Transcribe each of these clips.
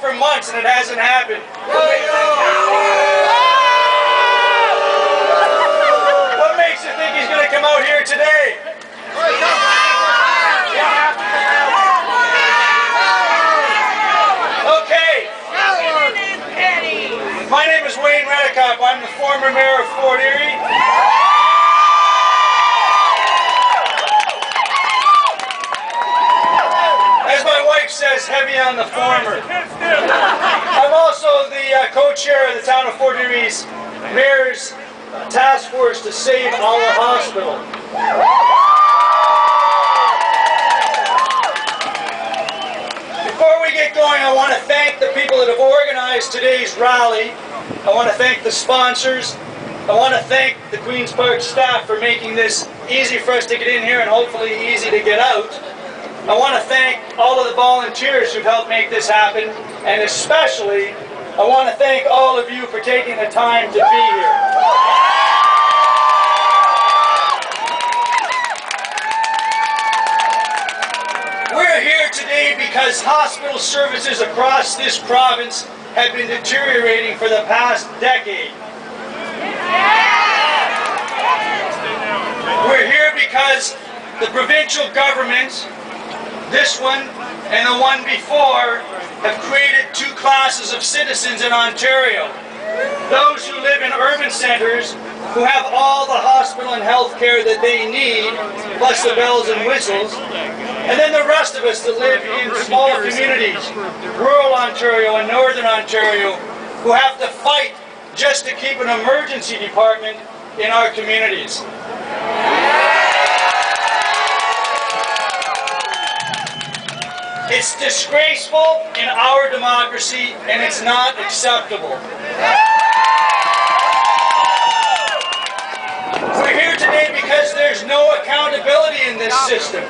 for months and it hasn't happened. What makes you think he's going to come out here today? Okay. My name is Wayne Redekop. I'm the former mayor of Fort Erie. As my wife says, heavy on the former. I'm also the co-chair of the town of Fort Erie's mayor's task force to save our hospital. Before we get going, I want to thank the people that have organized today's rally. I want to thank the sponsors. I want to thank the Queen's Park staff for making this easy for us to get in here and hopefully easy to get out. I want to thank all of the volunteers who've helped make this happen, and especially I want to thank all of you for taking the time to be here. We're here today because hospital services across this province have been deteriorating for the past decade. We're here because the provincial government, this one and the one before, have created two classes of citizens in Ontario. Those who live in urban centres, who have all the hospital and health care that they need, plus the bells and whistles, and then the rest of us that live in small communities, rural Ontario and northern Ontario, who have to fight just to keep an emergency department in our communities. It's disgraceful in our democracy, and it's not acceptable. We're here today because there's no accountability in this system.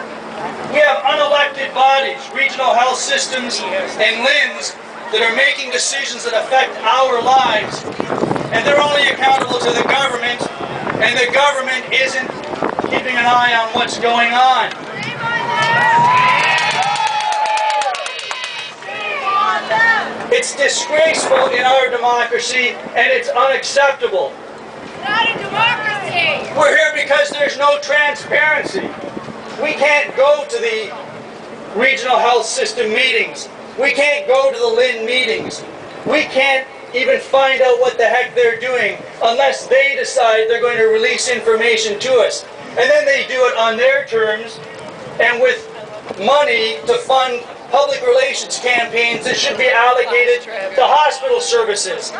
We have unelected bodies, regional health systems, and LHINs that are making decisions that affect our lives, and they're only accountable to the government, and the government isn't keeping an eye on what's going on. It's disgraceful in our democracy, and it's unacceptable. Not a democracy! We're here because there's no transparency. We can't go to the regional health system meetings. We can't go to the LHIN meetings. We can't even find out what the heck they're doing unless they decide they're going to release information to us. And then they do it on their terms and with money to fund public relations campaigns that should be allocated to hospital services.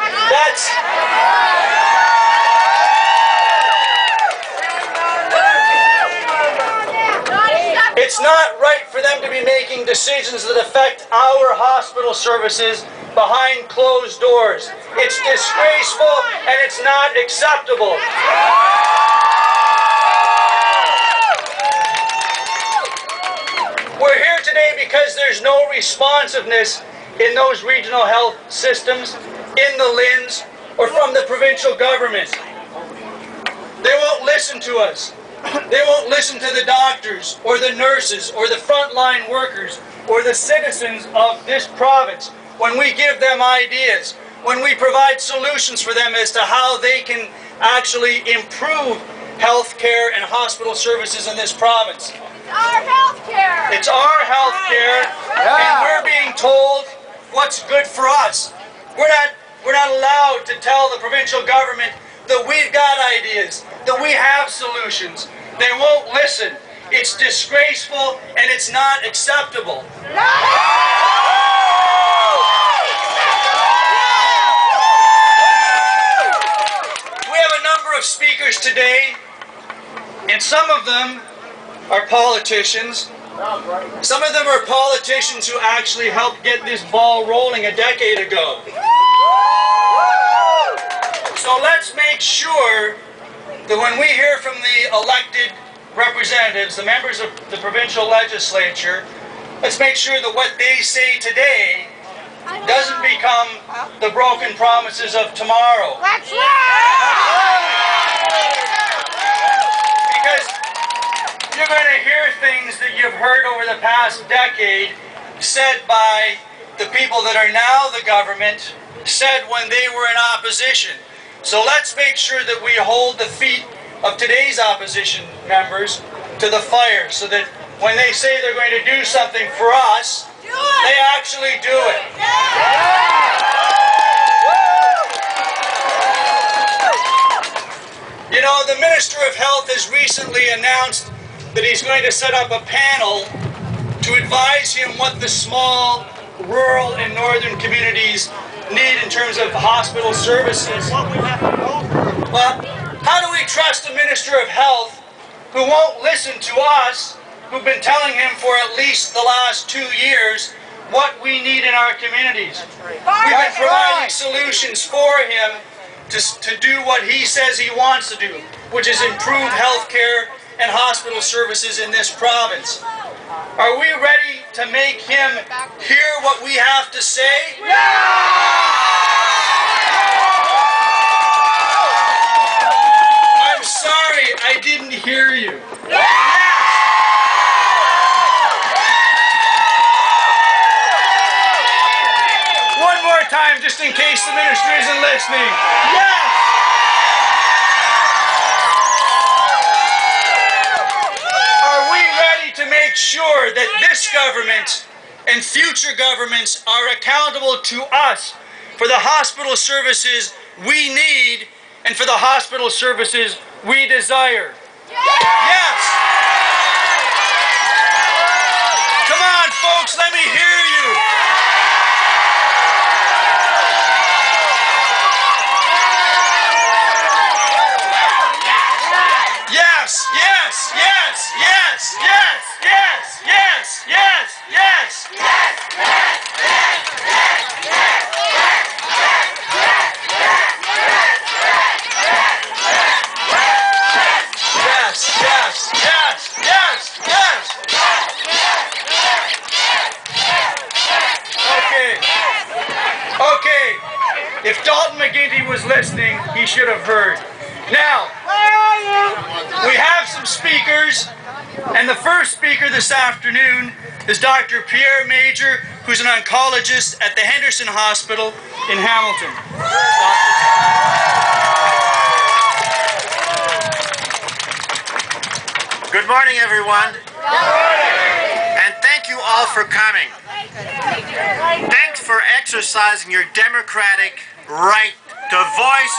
It's not right for them to be making decisions that affect our hospital services behind closed doors. It's disgraceful and it's not acceptable. We're here today because there's no responsiveness in those regional health systems, in the LHINs, or from the provincial government. They won't listen to us. They won't listen to the doctors, or the nurses, or the frontline workers, or the citizens of this province when we give them ideas, when we provide solutions for them as to how they can actually improve health care and hospital services in this province. It's our health care! It's our health care, and we're being told what's good for us. We're not allowed to tell the provincial government that we've got ideas, that we have solutions. They won't listen. It's disgraceful and it's not acceptable. We have a number of speakers today, and some of them are politicians. Some of them are politicians who actually helped get this ball rolling a decade ago. So let's make sure that when we hear from the elected representatives, the members of the provincial legislature, let's make sure that what they say today doesn't become the broken promises of tomorrow. That's right! Because you're going to hear things that you've heard over the past decade said by the people that are now the government said when they were in opposition. So let's make sure that we hold the feet of today's opposition members to the fire so that when they say they're going to do something for us, they actually do it. You know, the Minister of Health has recently announced that he's going to set up a panel to advise him what the small, rural, and northern communities need in terms of hospital services. But how do we trust a Minister of Health who won't listen to us, who've been telling him for at least the last 2 years what we need in our communities? We've been providing solutions for him to do what he says he wants to do, which is improve health care and hospital services in this province. Are we ready to make him hear what we have to say? I'm sorry, I didn't hear you. One more time, just in case the minister isn't listening. Yes! Are we ready to make sure that this government and future governments are accountable to us for the hospital services we need and for the hospital services we desire? Yes! Come on, folks, let me hear you. Yes, yes, yes, yes, yes, yes, yes, yes, yes. Yes, yes, yes, yes, yes. Okay. If Dalton McGuinty was listening, he should have heard. Now, we have some speakers, and the first speaker this afternoon is Dr. Pierre Major, who's an oncologist at the Henderson Hospital in Hamilton. Good morning, everyone. And thank you all for coming. Thanks for exercising your democratic right to voice